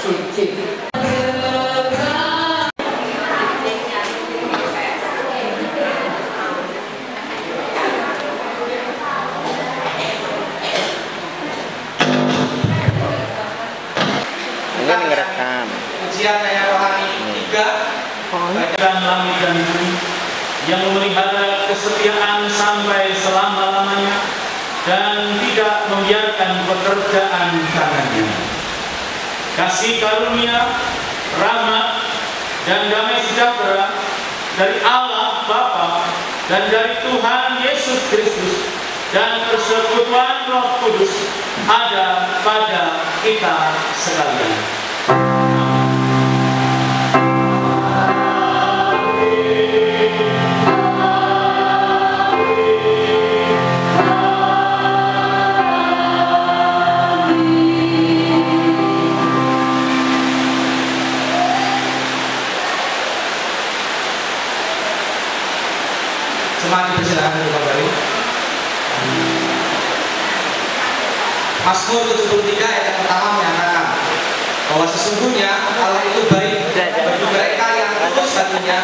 Cip. Ini ngerekam. Ujian yang rohani 3. Dan langit dan bumi yang memelihara kesetiaan sampai selama-lamanya dan tidak membiarkan pekerjaan tangannya. Kasih karunia, rahmat, dan damai sejahtera dari Allah Bapa dan dari Tuhan Yesus Kristus dan persekutuan Roh Kudus ada pada kita sekalian. Jemaat dipersilakan untuk kembali. Mazmur 73 ayat yang pertama menyatakan bahwa sesungguhnya Allah itu baik bagi mereka yang tulus hatinya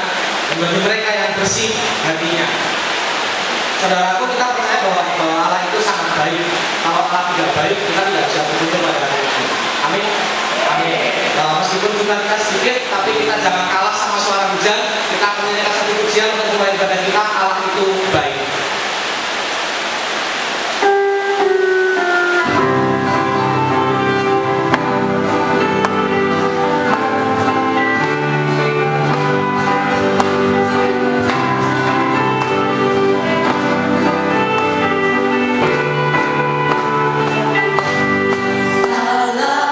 dan bagi mereka yang bersih hatinya. Saudaraku, kita percaya bahwa Allah itu sangat baik. Kalau Allah tidak baik, kita tidak bisa berkunjung pada hari ini. Amin. Amin. Meskipun jumlah kita sedikit, tapi kita jangan kalah sama suara hujan. Kita akan menyanyikan satu pujian untuk memulai ibadah kita. Allah itu baik. Allah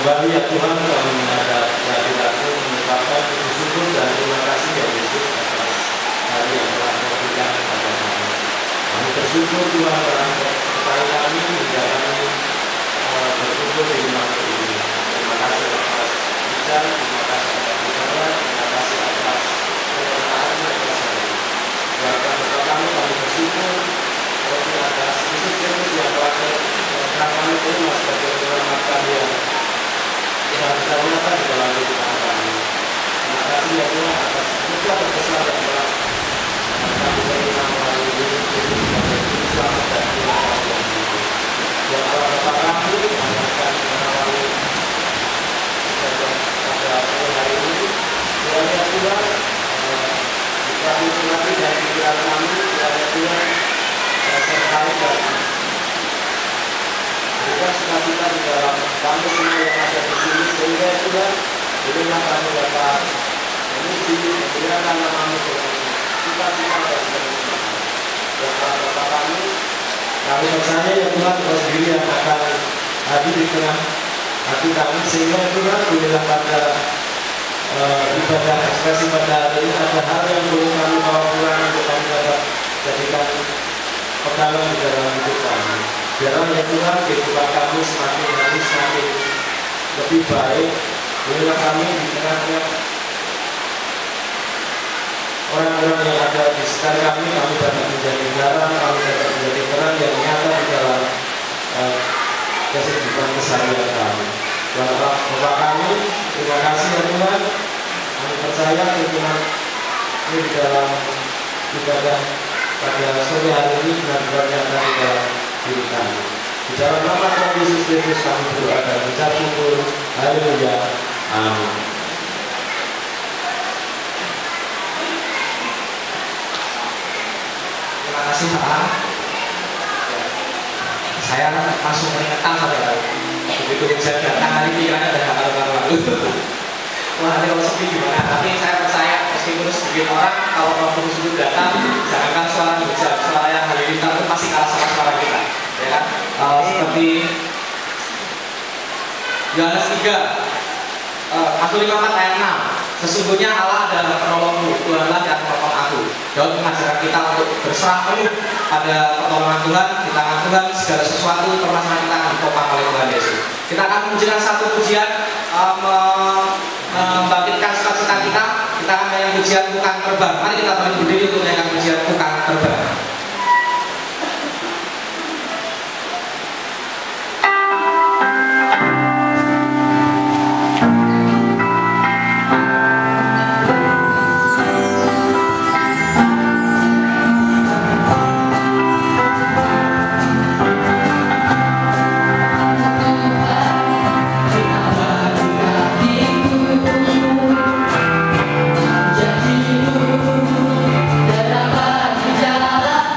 Kembali ya Tuhan, kami menghadap hadirat-Mu mengucapkan puji syukur dan terima kasih ya Yesus atas hari yang telah Kau berikan kepada kami. Kami bersyukur Tuhan telah menyertai kami hingga kami berkumpul di rumah ini. Terima kasih atas hujan, terima kasih atas udara, terima kasih atas penyertaan-Mu atas hari. Doakan Bapak kami bersyukur terlebih atas Yesus Kristus yang telah kami terima sebagai penyelamat kami yang bisa nyata di dalam kehidupan kami. Terima kasih ya Tuhan atas segala berkesan yang telah kami terima melalui Yesus Kristus sebagai Juru Selamat dan Juru Selamat. Buat Allah Bapa kami yang akan mengawali pada hari ini, kiranya Tuhan kami selalu dari pikiran kami, kiranya Tuhan sertai dan berikan sukacita di dalam kami semua yang ada di sini, sehingga Tuhan berilah kami dapat memuji, memuliakan nama-Mu dengan sukacita dan kemuliaan. Dan Bapa kami percaya ya Tuhan Kau sendiri yang akan hadir di tengah hati kami, sehingga Tuhan berilah pada ibadah ekspresi pada hari ini ada hal yang boleh kami bawa pulang untuk kami dapat jadikan pegangan di dalam hidup kami. Biarlah ya Tuhan kehidupan kami semakin hari semakin lebih baik. Berilah kami di tengah-tengah orang-orang yang ada di sekitar kami dapat menjadi garam, kami dapat menjadi terang yang nyata di dalam kehidupan keseharian kami. Bapak kami, terima kasih ya Tuhan. Kami percaya Tuhan ini di dalam ibadah pada sore hari ini benar-benar nyata di dalam diri kami. Di dalam nama Tuhan Yesus Kristus kami berdoa dan mengucap syukur. Haleluya. Amin. Terima kasih Pak. Saya langsung mengingatkan saudara. Begitu hujan datang hari ini kan ada kabar-kabar lalu. Wah, ini kalau sepi gimana? Tapi saya percaya meskipun sedikit orang, kalau waktu tersebut datang, jangankan suara hujan, suara yang halilintar itu pasti kalah sama suara kita, ya kan? Seperti Yohanes 3, Mazmur 54 ayat 6. Sesungguhnya Allah adalah penolongmu, Tuhanlah yang menolong aku. Daud mengajarkan kita untuk berserah penuh pada pertolongan Tuhan, di tangan Tuhan, segala sesuatu permasalahan kita akan ditopang oleh Tuhan Yesus. Kita akan memujikan satu pujian, membangkitkan sukacita kita. Kita akan menyanyi pujian bukan terbang. Mari kita berdiri untuk menyanyikan pujian bukan terbang. Dalam jalan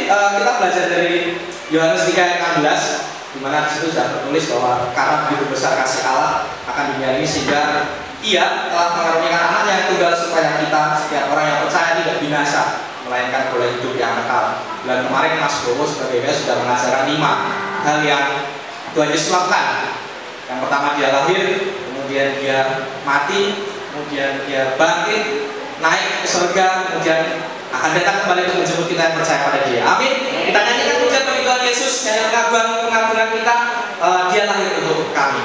kita belajar dari Yohanes 3 ayat 16, di mana di situ sudah tertulis bahwa karena begitu besar kasih Allah akan dunia ini sehingga Ia telah mengaruniakan Anaknya yang tunggal supaya kita setiap orang yang percaya tidak binasa melainkan boleh hidup yang kekal. Dan kemarin Mas Bowo sebagai guys sudah mengajarkan 5 hal yang Tuhan Yesus lakukan. Yang pertama dia lahir, kemudian dia mati, kemudian dia bangkit, naik ke surga, kemudian akan datang kembali untuk menjemput kita yang percaya pada Dia. Amin. Kita nyanyikan pujian bagi Tuhan Yesus yang pengagungan kita. Dia lahir untuk kami.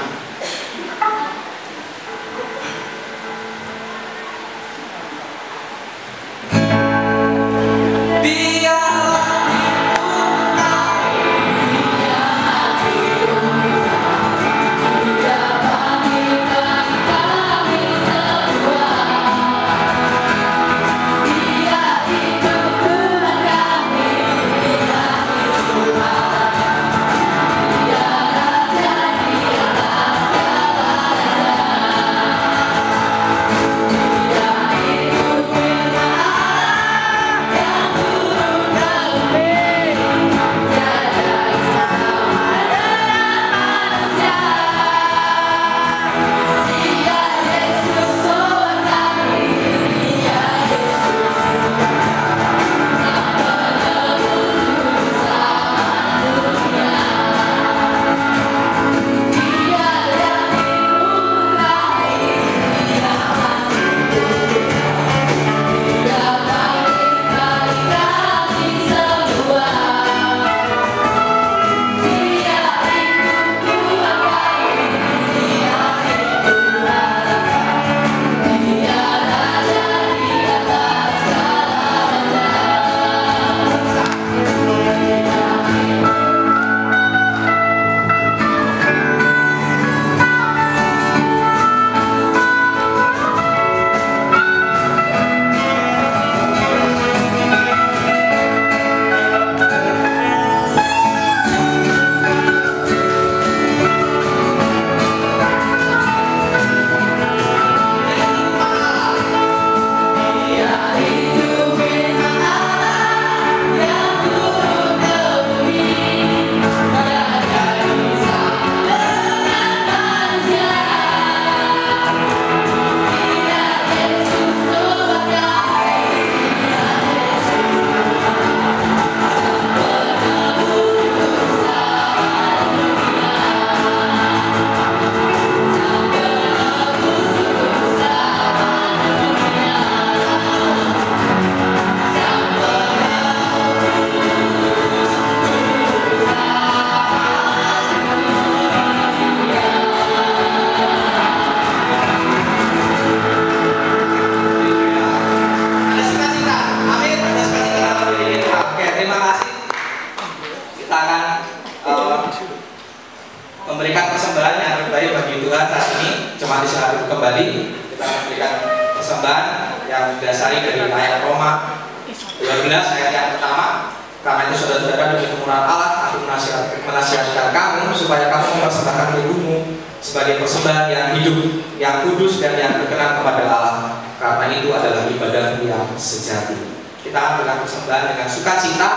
Memberikan persembahan yang terbaik bagi Tuhan saat ini. Jemaat diserahkan kembali. Kita memberikan persembahan yang didasari dari ayat Roma 12 ayat yang pertama. Karena itu saudara-saudara, demi kemurahan Allah, aku menasihatkan kamu supaya kamu mempersembahkan tubuhmu sebagai persembahan yang hidup, yang kudus dan yang berkenan kepada Allah. Karena itu adalah ibadah yang sejati. Kita akan berikan persembahan dengan sukacita.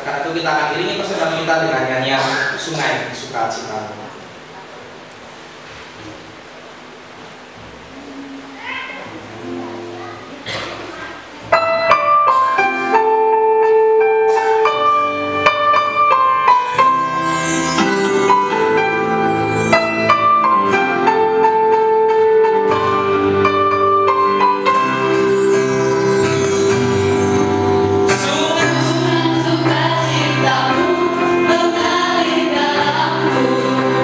Karena itu kita akan iringi persembahan kita dengan nyanyian Sungai Sukacita. Sukacitamu mengalir dalamku.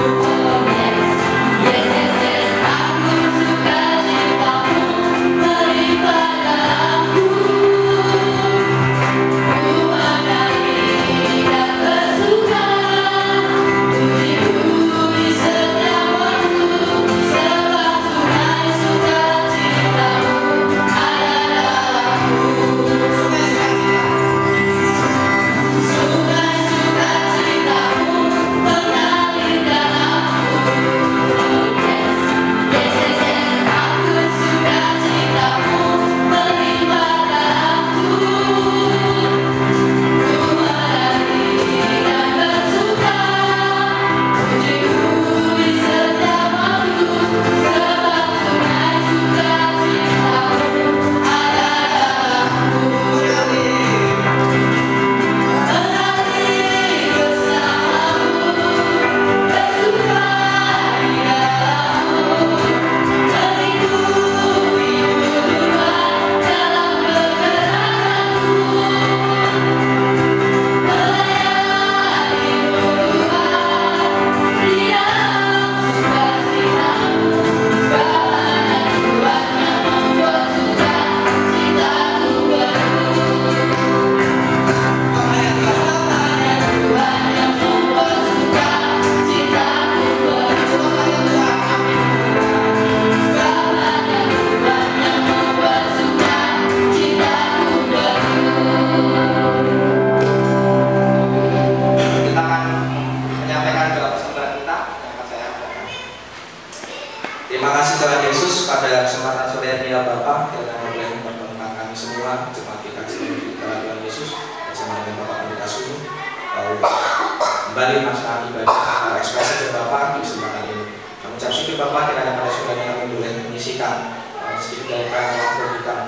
kembali melaksanakan ibadah ekspresi ke Bapa di kesempatan ini. Kami ucap syukur Bapa kiranya pada sudahnya kami boleh menyisikan sedikit dari apa yang telah berikan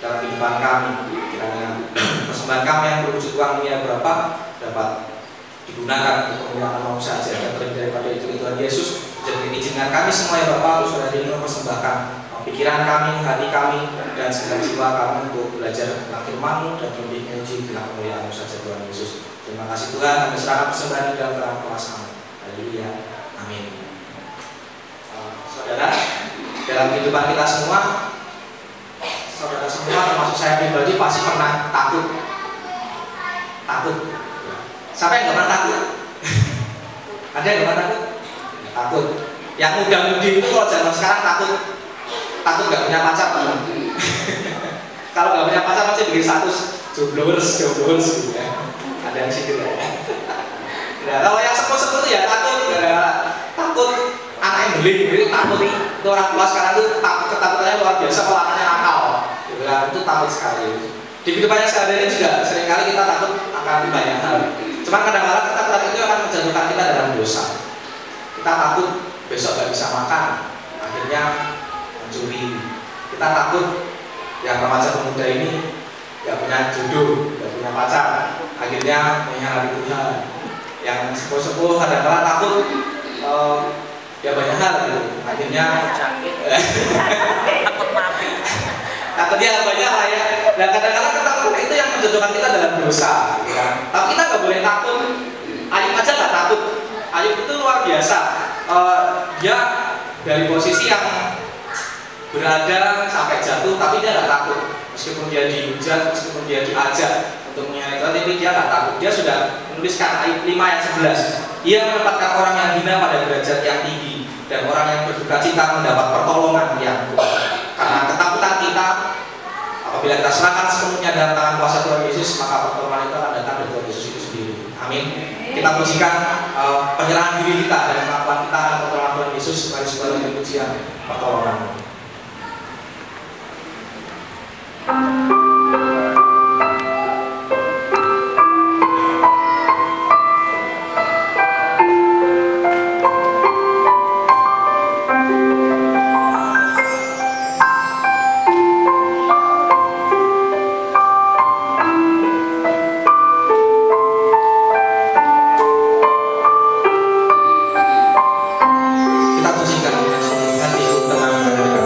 dalam kehidupan kami. Kiranya persembahan kami yang berwujud uang ini ya Bapa dapat digunakan untuk kemuliaan nama saja. Dan terlebih daripada itu Tuhan Yesus, jadi izinkan kami semua ya Bapa untuk saudara ini mempersembahkan pikiran kami, hati kami, dan segala jiwa kami untuk belajar tentang firman-Mu dan lebih menguji dalam kemuliaan saja Tuhan Yesus. Terima kasih Tuhan, kami serahkan persembahan ini dalam terang kuasa-Mu. Haleluya, amin. Saudara, dalam kehidupan kita semua, saudara semua termasuk saya pribadi pasti pernah takut. Siapa yang nggak pernah takut? Ada yang nggak pernah takut? Takut. Yang muda-mudi itu kalau zaman sekarang takut nggak punya pacar teman. Kalau nggak punya pacar pasti bikin status joblowers gitu ya. Ada yang situ ya. Nah, kalau yang sepuh-sepuh itu ya takut anaknya beling gitu, takut itu orang tua sekarang tuh ketakutannya luar biasa kalau anaknya nakal gitu kan, itu takut sekali. Di kehidupannya sehari-hari juga seringkali kita takut akan banyak hal. Cuman kadang-kadang ketakutan itu akan menjatuhkan kita dalam dosa. Kita takut besok nggak bisa makan, akhirnya mencuri. Kita takut yang remaja pemuda ini nggak punya jodoh, nggak punya pacar, akhirnya mengkhianati Tuhan. Yang sepuh-sepuh kadang-kadang takut ya banyak hal gitu, akhirnya takut mati. Takutnya banyak lah ya. Dan kadang-kadang ketakutan itu yang menjatuhkan kita dalam dosa, ya. Tapi kita nggak boleh takut. Ayub aja nggak takut. Ayub itu luar biasa. Dia dari posisi yang berada sampai jatuh, tapi dia nggak takut. Meskipun dia dihujat, meskipun dia diajak untuk mengkhianati Tuhan, tapi dia nggak takut. Dia sudah menuliskan Ayub 5 ayat 11. Ia menempatkan orang yang hina pada derajat yang tinggi, dan orang yang berduka cita mendapat pertolongan yang kuat. Karena ketakutan kita, apabila kita serahkan sepenuhnya dalam tangan kuasa Tuhan Yesus, maka pertolongan itu akan datang dari Tuhan Yesus itu sendiri. Amin. Kita pujikan penyerahan diri kita dan kemampuan kita akan pertolongan Tuhan Yesus. Mari segala pujian pertolongan. Kita pujikan dengan sungguh hati tenang.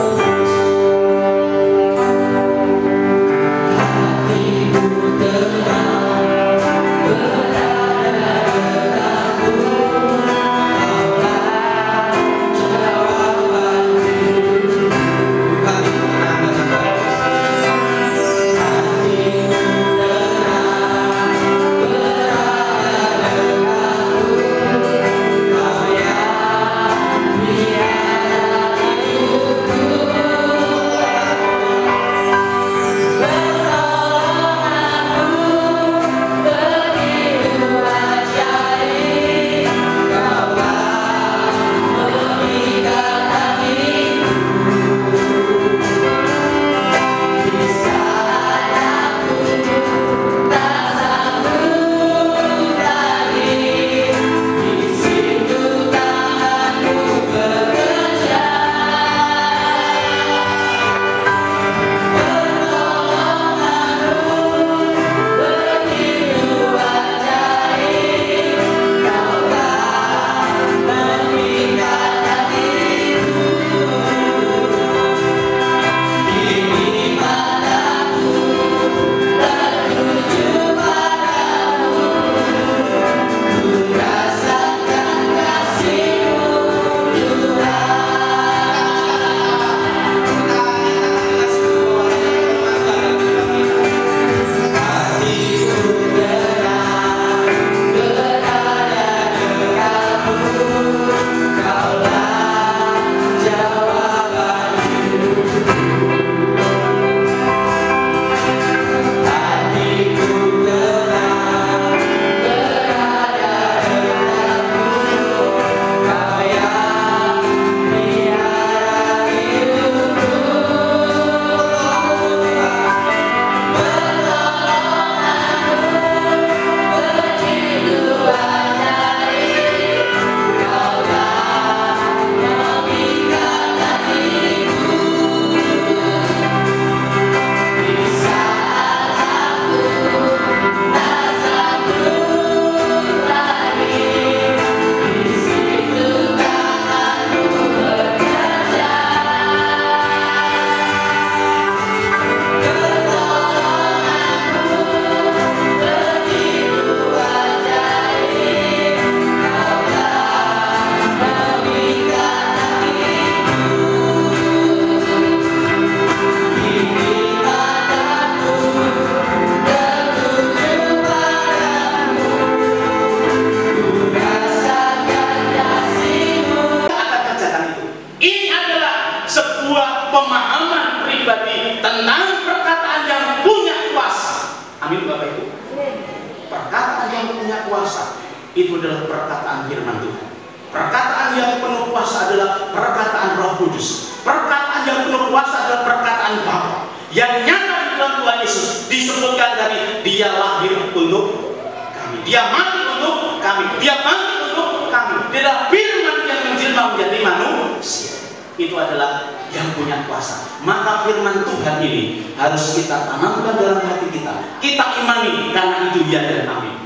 punya kuasa, itu adalah perkataan firman Tuhan. Perkataan yang penuh kuasa adalah perkataan Roh Kudus. Perkataan yang penuh kuasa adalah perkataan Bapa. Yang nyata di dalam Tuhan Yesus disebutkan tadi, Dia lahir untuk kami, Dia mati untuk kami, Dia bangkit untuk kami. Dia adalah firman yang menjelma menjadi manusia. Itu adalah yang punya kuasa. Maka firman Tuhan ini harus kita tanamkan dalam hati kita. Kita imani, karena itu ya dan amin.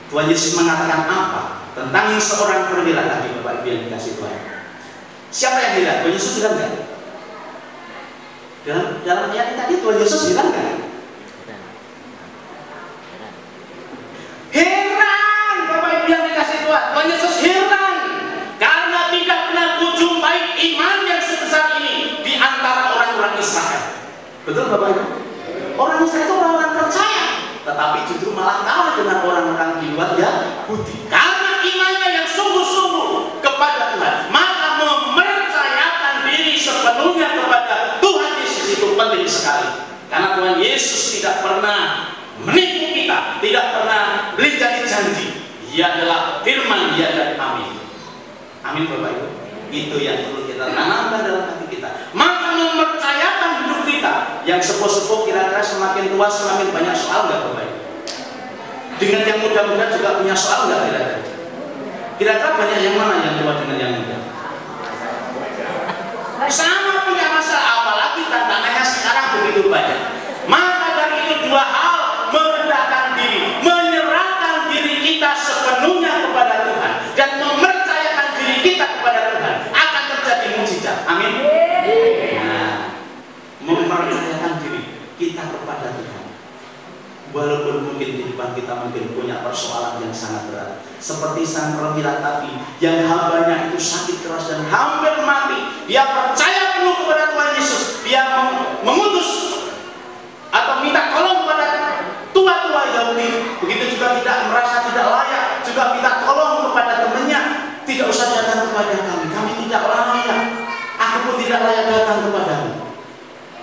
Tuhan Yesus mengatakan apa tentang seorang perwira tadi, Bapak Ibu yang dikasih Tuhan? Siapa yang hilang? Tuhan Yesus bilang kan? Dalam ayat tadi Tuhan Yesus bilang kan? Heran, Bapak Ibu yang dikasih Tuhan. Tuhan Yesus heran karena tidak pernah kujumpai iman yang sebesar ini di antara orang-orang Israel. Betul Bapak Ibu? Orang Israel itu orang-orang percaya, tetapi justru malah kalah dengan orang-orang di luar Yahudi. Karena imannya yang sungguh-sungguh kepada Tuhan, maka mempercayakan diri sepenuhnya kepada Tuhan Yesus itu penting sekali. Karena Tuhan Yesus tidak pernah menipu kita, tidak pernah beli janji. Dia adalah firman, Dia dan amin. Amin Bapak Ibu. Itu yang perlu kita tanamkan dalam hati kita. Maka mempercayakan hidup kita yang sepuh-sepuh kira-kira semakin tua semakin banyak soal nggak Bapak Ibu? Dengan yang muda-muda juga punya soal nggak kira-kira? Kira-kira banyak yang mana yang tua dengan yang muda? Sama punya masalah, apalagi tantangannya sekarang begitu banyak. Maka dari itu dua hal, merendahkan diri, menyerahkan diri kita sepenuhnya kepada Tuhan, dan mempercayakan diri kita kepada Tuhan, akan terjadi mukjizat. Amin. Nah, mempercayakan diri kita kepada Tuhan, walaupun mungkin kehidupan kita mungkin punya persoalan yang sangat berat, seperti sang perwira tadi yang hambanya itu sakit keras dan hampir mati. Dia percaya penuh kepada Tuhan Yesus. Dia mengutus atau minta tolong kepada tua-tua Yahudi. Begitu juga tidak merasa tidak layak, juga minta tolong kepada temannya, tidak usah datang kepada kami, kami tidak layak, aku pun tidak layak datang kepadamu.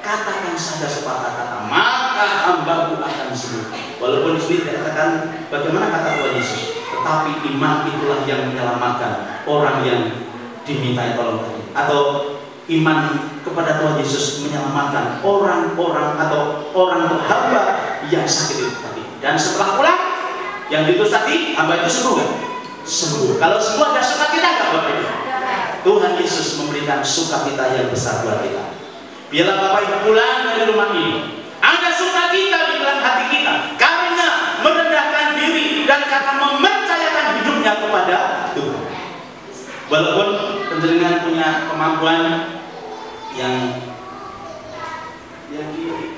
Katakan saja sepatah kata, maka hambaku akan sembuh. Walaupun di sini dikatakan bagaimana kata Tuhan Yesus, tetapi iman itulah yang menyelamatkan orang yang dimintai tolong tadi. Atau iman kepada Tuhan Yesus menyelamatkan orang-orang atau orang hamba yang sakit itu tadi. Dan setelah pulang, yang diutus tadi, hamba itu sembuh kan? Sembuh. Kalau sembuh ada sukacita nggak Bapak Ibu? Tuhan Yesus memberikan sukacita yang besar buat kita. Biarlah Bapak Ibu pulang dari rumah ini ada sukacita di dalam hati kita, karena merendahkan diri dan karena mempercayakan hidupnya kepada Tuhan. Walaupun penjenengan punya kemampuan yang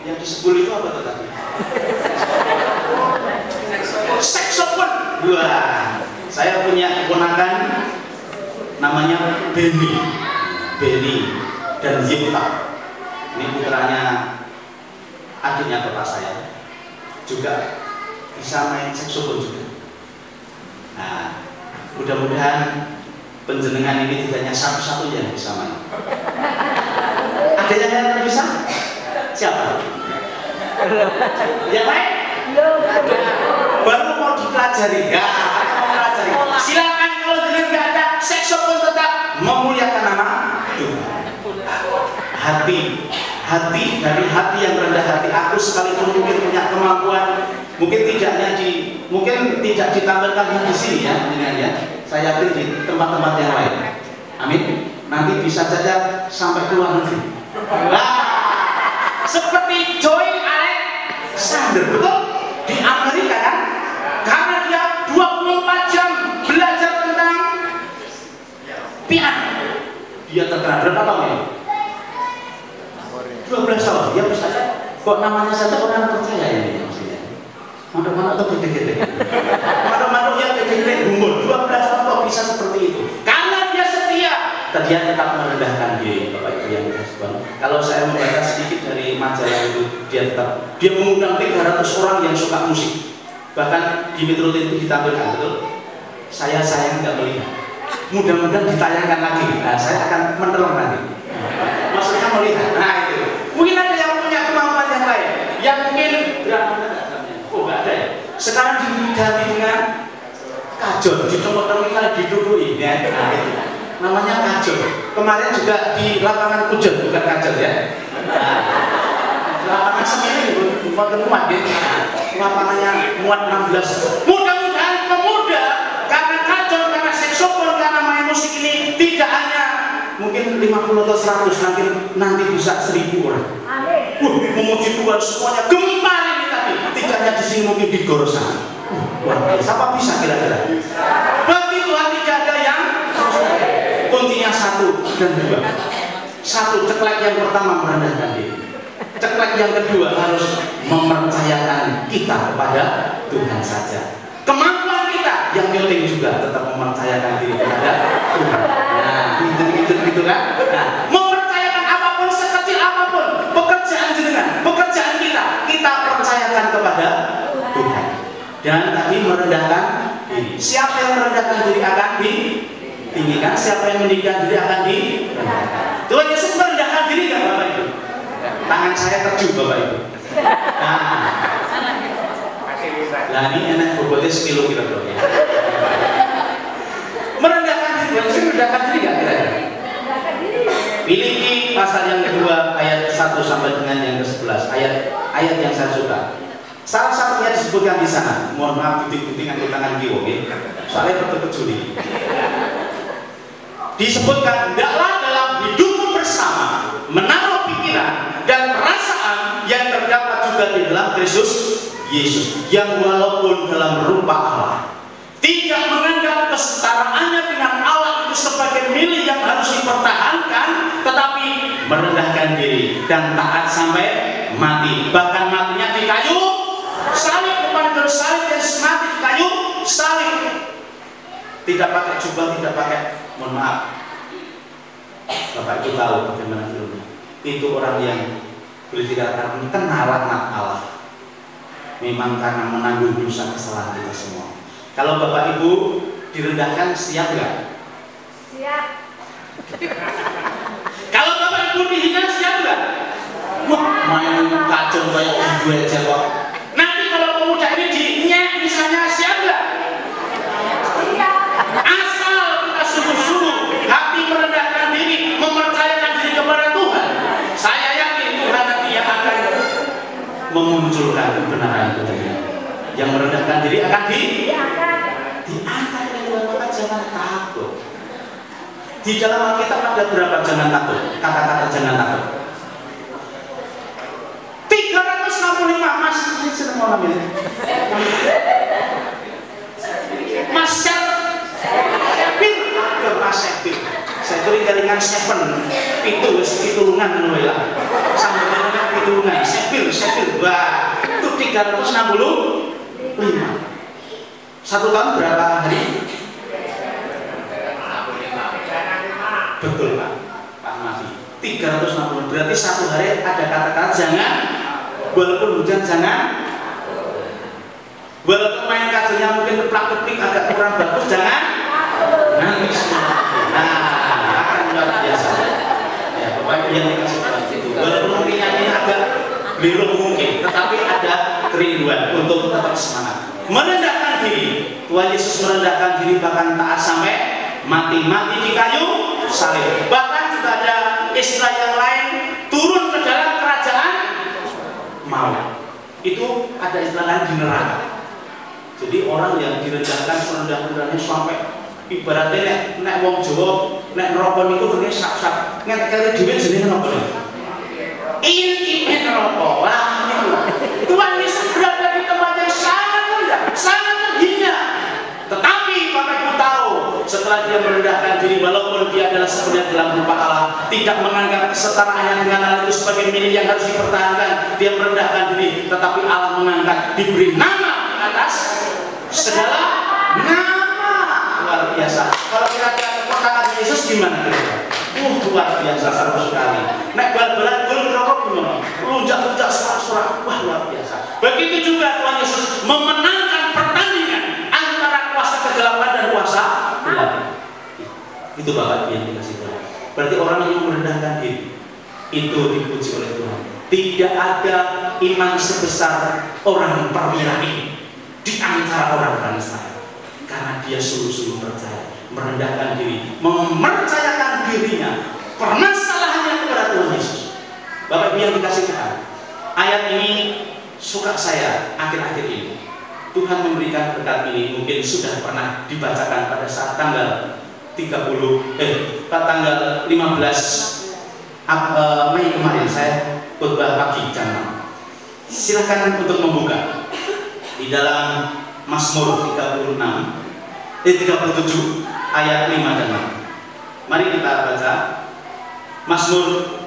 di sebul itu apa tadi? Saksofon. Wah, saya punya keponakan namanya Benny dan Yipta. Ini putranya adiknya bapak saya, juga bisa main saksofon juga. Nah, mudah-mudahan penjenengan ini tidak hanya satu-satunya yang bisa main. Ada yang bisa? Siapa? Yang lain? Baru mau dipelajari. Ya, mau silakan kalau dengan nggak ada saksofon tetap memuliakan nama Tuhan. Hati dari hati yang rendah hati. Aku sekalipun mungkin punya kemampuan, mungkin tidak ditampilkan di sini ya, ya. Saya yakin di tempat-tempat yang lain. Amin. Nanti bisa saja sampai keluar negeri. Seperti Joy Alexander, betul? Di Amerika kan? Karena dia 24 jam belajar tentang piano. Dia terkenal berapa tahun ya? 12 tahun. Dia bisa. Kok namanya saja orang percaya ini maksudnya. Mana-mana atau gede-gede. Mana-mana yang gede-gede umur 12 tahun kok bisa seperti itu. Karena dia setia. Dia tetap merendahkan diri, Bapak Ibu yang dikasih. Kalau saya membaca sedikit dari majalah itu, dia mengundang 300 orang yang suka musik. Bahkan di Metro itu ditampilkan, betul? Saya nggak melihat. Mudah-mudahan ditayangkan lagi. Nah, saya akan menelan nanti. Maksudnya melihat. Nah itu. Mungkin ada yang punya kemampuan yang lain. Yang mungkin nggak ada ya. Sekarang diganti dengan kajol, dicomot-comot kali didudui ya. Nah, itu namanya kajol. Kemarin juga di lapangan Pujon, bukan kajol ya. Nah, lapangan sendiri muat ya. Lapangannya muat 16. Mudah-mudahan pemuda karena kajol, karena saksofon, karena main musik ini tidak hanya mungkin 50 atau 100, nanti bisa 1000 orang. Memuji Tuhan semuanya gempar ini, tapi tidak hanya di sini, mungkin di Gor sana. Luar biasa. Apa bisa kira-kira? Bagi Tuhan tidak ada yang kuncinya 1 dan 2. 1, ceklek yang pertama merendahkan diri. Ceklek yang kedua harus mempercayakan kita kepada Tuhan saja. Kemampuan kita yang penting juga tetap mempercayakan diri kepada Tuhan. Nah, gitu kan? Nah, mempercayakan apapun, sekecil apapun pekerjaan jenengan, pekerjaan kita percayakan kepada Tuhan. Dan tadi merendahkan diri. Siapa yang merendahkan diri akan ditinggikan. Siapa yang meninggikan diri akan direndahkan. Tuhan Yesus merendahkan diri nggak Bapak Ibu? Tangan saya terjun Bapak Ibu. Nah ini enak bobotnya sekilo kira-kira. Merendahkan diri, Tuhan Yesus merendahkan diri nggak kira-kira? Filipi pasal yang kedua ayat 1 sampai dengan yang ke-11, ayat yang saya suka. Salah satunya disebutkan di sana. Mohon maaf titik-titik angkat tangan kiwo, soalnya betul-betul ini. Disebutkan, hendaklah dalam hidupmu bersama menaruh pikiran dan perasaan yang terdapat juga di dalam Kristus Yesus, yang walaupun dalam rupa Allah tidak menganggap kesetaraannya dengan Allah itu sebagai milik yang harus dipertahankan, tetapi merendahkan diri dan taat sampai mati, bahkan matinya di kayu salib, bukan bersalib dan mati di kayu salib. Tidak pakai jubah, tidak pakai, mohon maaf, Bapak Ibu tahu bagaimana filmnya. Itu orang yang boleh dikatakan kenal laknat Allah, memang karena menanggung dosa kesalahan kita semua. Kalau Bapak Ibu direndahkan, siap nggak? Siap. Kalau Bapak Ibu dihina, siap nggak? Wah, main kacau kayak dijual aja kok. Nanti kalau pemuda ini dinyek misalnya, siap nggak? Asal kita sungguh-sungguh hati merendahkan diri, mempercayakan diri kepada Tuhan, saya yakin Tuhan nanti yang akan memunculkan kebenaran kita. Yang merendahkan diri akan diangkat oleh Tuhan. Maka jangan takut. Di dalam Alkitab ada berapa jangan takut? Kata-kata jangan takut 365. Mas ini sedang mau ambil Mas Sepir, ada Mas Sepir. Saya beri jaringan 7 pitulungan lah. Sampai dengan pitulungan Sepir. Wah, itu 365. 1 tahun berapa hari? Betul Pak Nafi. 360. Berarti 1 hari ada kata-kata jangan. Walaupun hujan jangan. Walaupun main kajiannya mungkin keplak-keplik agak kurang bagus, jangan nangis. Nah, akan luar biasa. Ya, Bapak yang dikasih Tuhan itu. Walaupun mungkin nyanyinya agak belum mungkin, tetapi ada kerinduan untuk tetap semangat. Merendahkan diri. Tuhan Yesus merendahkan diri bahkan taat sampai mati di kayu salib. Bahkan juga ada istilah yang lain, turun ke dalam kerajaan maut. Itu ada istilah lain di neraka. Jadi orang yang direndahkan serendah-rendahnya sampai ibaratnya nek wong Jawa nek neraka niku kene sak-sak nek kali dhewe jenenge napa? Inti neraka. Wah niku. Tuhan Yesus berada di tempat yang sangat rendah, sangat terhina. Tetapi Bapak Ibu tahu, setelah dia merendahkan diri, walaupun dia adalah sebenarnya dalam rupa Allah, tidak menganggap kesetaraannya dengan Allah itu sebagai milik yang harus dipertahankan, dia merendahkan diri, tetapi Allah mengangkat, diberi nama di atas segala nama. Luar biasa. Kalau kira-kira tepuk tangan Yesus gimana kira-kira? Luar biasa, seru sekali. Nek bal-balan gol rokok gimana? Lunjak-lunjak suara-suara, wah luar biasa. Begitu juga Tuhan Yesus memenangkan pertandingan antara kuasa kegelapan dan kuasa gelap. Itu Bapak yang dikasih Tuhan. Berarti orang yang merendahkan diri itu dipuji oleh Tuhan. Tidak ada iman sebesar orang perwira ini. di antara orang-orang Israel, karena dia sungguh-sungguh percaya, merendahkan diri, mempercayakan dirinya, permasalahannya kepada Tuhan Yesus. Bapak Ibu yang dikasih Tuhan, ayat ini suka saya akhir-akhir ini. Tuhan memberikan berkat ini, mungkin sudah pernah dibacakan pada saat tanggal 15 Mei kemarin, saya khotbah pagi jam 6. Silakan untuk membuka di dalam Mazmur 37 ayat 5 dan 6. Mari kita baca Mazmur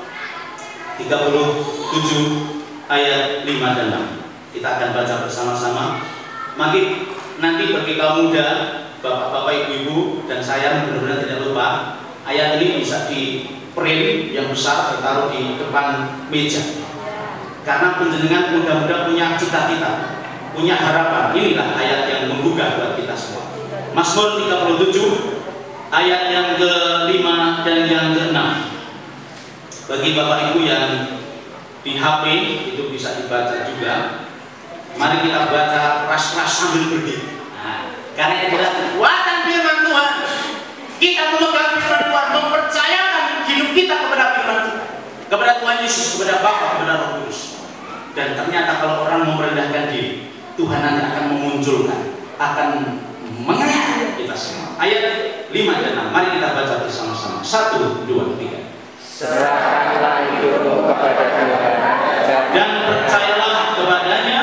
37 ayat 5 dan 6. Kita akan baca bersama-sama. Mari nanti bagi kaum muda, bapak-bapak, ibu-ibu, dan saya benar-benar tidak lupa, ayat ini bisa di print yang besar ditaruh di depan meja. Karena penjenengan muda-muda punya cita-cita, punya harapan. Inilah ayat yang menggugah buat kita semua. Mazmur 37 ayat yang ke-5 dan yang ke-6. Bagi bapak ibu yang di HP itu bisa dibaca juga. Mari kita baca ras-ras sambil pergi. Karena itu adalah kekuatan firman Tuhan. Kita memegang firman Tuhan, mempercayakan hidup kita kepada firman Tuhan, kepada Tuhan Yesus, kepada Bapa, kepada Roh Kudus. Dan ternyata kalau orang merendahkan diri, Tuhan nanti akan memunculkan, akan mengajar kita semua. Ayat 5 dan 6. Mari kita baca bersama-sama. 1, 2, 3. Serahkanlah hidupmu kepada Tuhan dan percayalah kepadanya,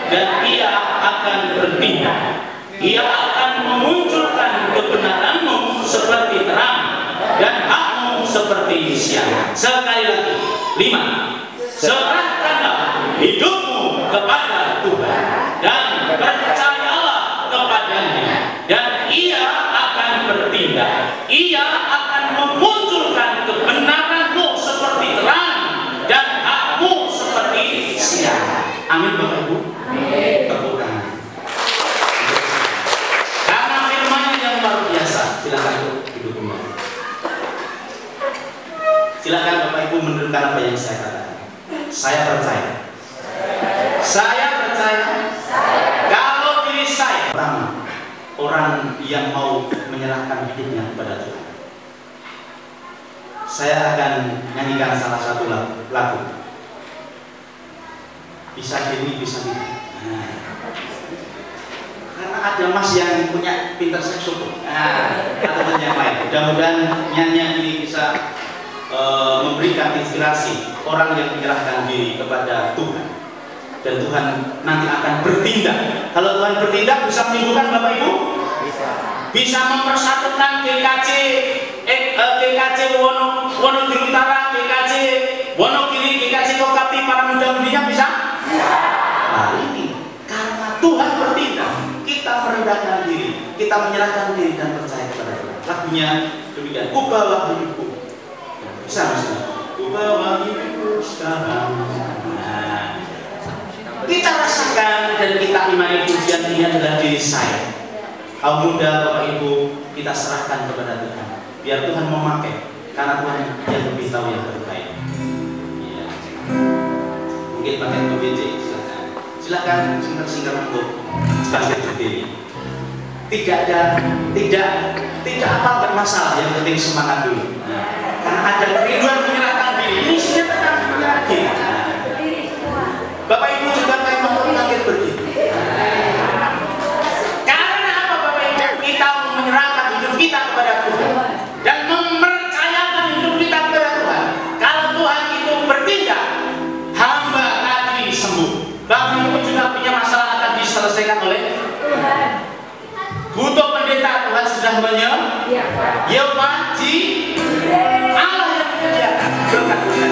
dan Ia akan bertindak. Ia akan memunculkan kebenaranmu seperti terang dan hakmu seperti siang. Sekali lagi, 5. Serahkanlah hidupmu kepada Tuhan dan percayalah kepadanya, dan Ia akan bertindak. Ia akan memunculkan kebenaranmu seperti terang dan hakmu seperti siang. Amin Bapak Ibu. Tepuk tangan. Karena firman yang luar biasa. Silakan duduk kembali. Silakan Bapak Ibu mendengarkan apa yang saya katakan. Saya percaya. Saya percaya. Kalau diri saya pertama, orang yang mau menyerahkan hidupnya kepada Tuhan, saya akan nyanyikan salah satu lagu. Bisa gini, bisa gini. Karena ada mas yang punya pintar saksofon, atau yang lain. Mudah-mudahan nyanyian ini bisa memberikan inspirasi orang yang menyerahkan diri kepada Tuhan, dan Tuhan nanti akan bertindak. Kalau Tuhan bertindak, bisa menyembuhkan Bapak Ibu, bisa mempersatukan GKJ Wonogiri Utara, GKJ Wonogiri, GKJ Kokapi, para muda-mudinya bisa. Nah ini karena Tuhan bertindak, kita merendahkan diri, kita menyerahkan diri dan percaya kepada Tuhan. Lagunya demikian. Ku bawa hidupku. Bisa misalnya. Ku bawa hidupku sekarang. Nah, kita rasakan dan kita imani pujian ini adalah diri saya. Kaum muda, Bapak Ibu, kita serahkan kepada Tuhan. Biar Tuhan memakai, karena Tuhan yang lebih tahu yang terbaik. Ya. Mungkin pakai PBJ, silakan. Silakan singkat-singkat untuk bangkit berdiri. Tidak apa bermasalah, yang penting semangat dulu. Karena ada kerinduan menyerahkan diri. Ini sebenarnya menyerahkan diri. Bapak Ibu juga kayak mau bangkit berdiri. Karena apa Bapak Ibu? Kita menyerahkan hidup kita kepada Tuhan dan mempercayakan hidup kita kepada Tuhan. Kalau Tuhan itu bertindak, hamba tadi sembuh. Bapak Ibu juga punya masalah akan diselesaikan oleh Tuhan. Butuh pendeta, Tuhan sudah menyediakan. Allah yang menyediakan berkat Tuhan.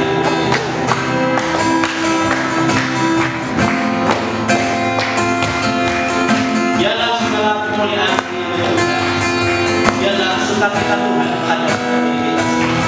Biarlah segala kemuliaan biarlah sukacita Tuhan ada di kita semua.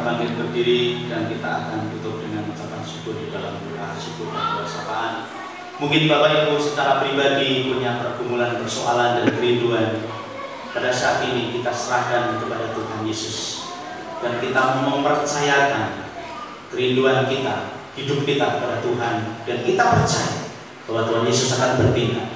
bangkit berdiri dan kita akan tutup dengan ucapan syukur di dalam doa syukur dan doa sapaan. Mungkin Bapak Ibu secara pribadi punya pergumulan, persoalan dan kerinduan. Pada saat ini kita serahkan kepada Tuhan Yesus dan kita mempercayakan kerinduan kita, hidup kita kepada Tuhan, dan kita percaya bahwa Tuhan Yesus akan bertindak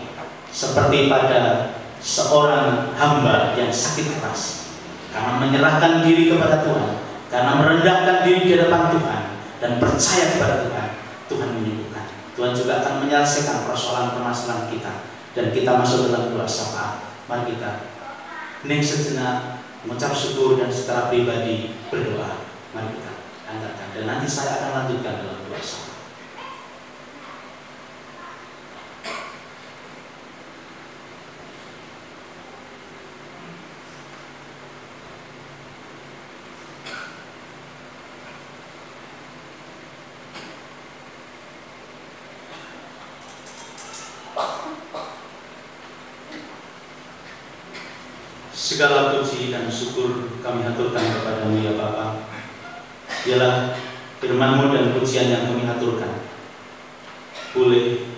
seperti pada seorang hamba yang sakit keras karena menyerahkan diri kepada Tuhan, karena merendahkan diri di depan Tuhan dan percaya kepada Tuhan. Tuhan menyembuhkan. Tuhan juga akan menyelesaikan persoalan-permasalahan kita, dan kita masuk dalam doa syafaat. Mari kita hening sejenak, mengucap syukur dan secara pribadi berdoa. Mari kita anggarkan, dan nanti saya akan lanjutkan dalam doa syafaat. Segala puji dan syukur kami haturkan kepada-Mu ya Bapa. Ialah firman-Mu dan pujian yang kami haturkan boleh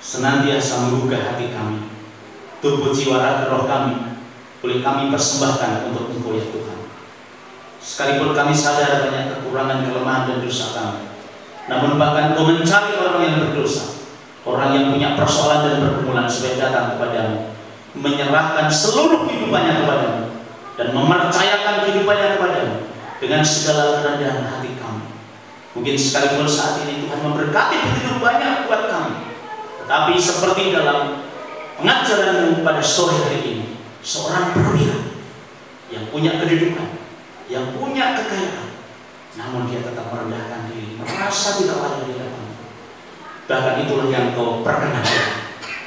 senantiasa menggugah hati kami, tubuh jiwa raga roh kami boleh kami persembahkan untuk Engkau ya Tuhan. Sekalipun kami sadar banyak kekurangan, kelemahan dan dosa kami, namun bahkan Kau mencari orang yang berdosa, orang yang punya persoalan dan pergumulan supaya datang kepada-Mu, menyerahkan seluruh kehidupannya kepada-Mu dan mempercayakan kehidupannya kepada-Mu dengan segala kerendahan hati kami. Mungkin sekalipun saat ini Tuhan memberkati begitu banyak buat kami, tetapi seperti dalam pengajaran-Mu pada sore hari ini, seorang perwira yang punya kedudukan, yang punya kekayaan, namun dia tetap merendahkan diri, merasa tidak layak di hadapan-Mu. Bahkan itulah yang Kau perkenankan,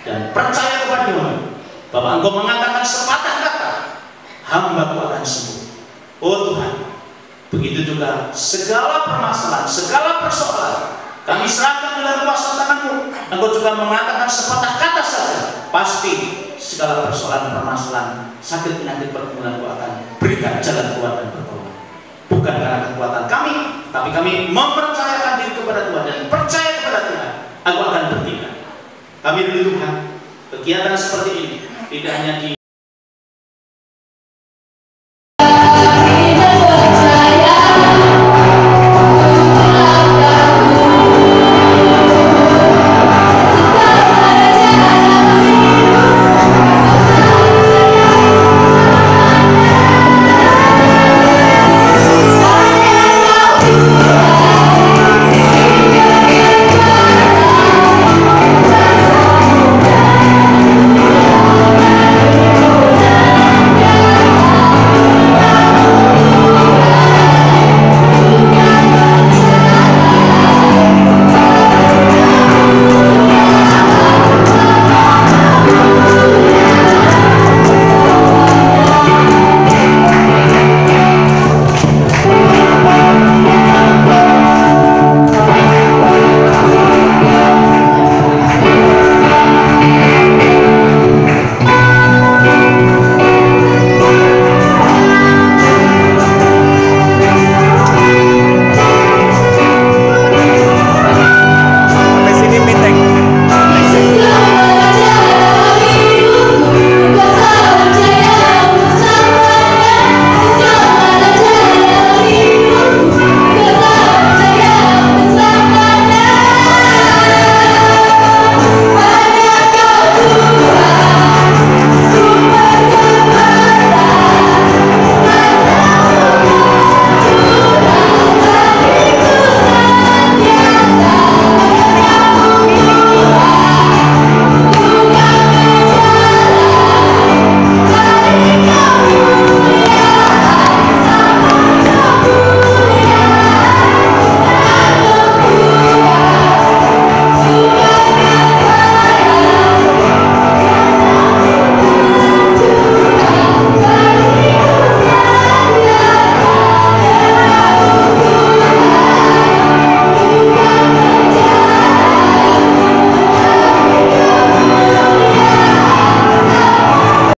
dan percaya kepada-Mu bahwa Engkau mengatakan sepatah kata, hamba-Ku akan sembuh. Oh Tuhan, begitu juga segala permasalahan, segala persoalan kami serahkan dalam kuasa tangan-Mu. Engkau juga mengatakan sepatah kata saja, pasti segala persoalan, permasalahan, sakit, penyakit, pergumulan Ku akan berikan jalan keluar dan pertolongan. Bukan karena kekuatan kami, tapi kami mempercayakan diri kepada Tuhan dan percaya kepada Tuhan, Aku akan bertindak. Kami rindu Tuhan, kegiatan seperti ini tidak hanya di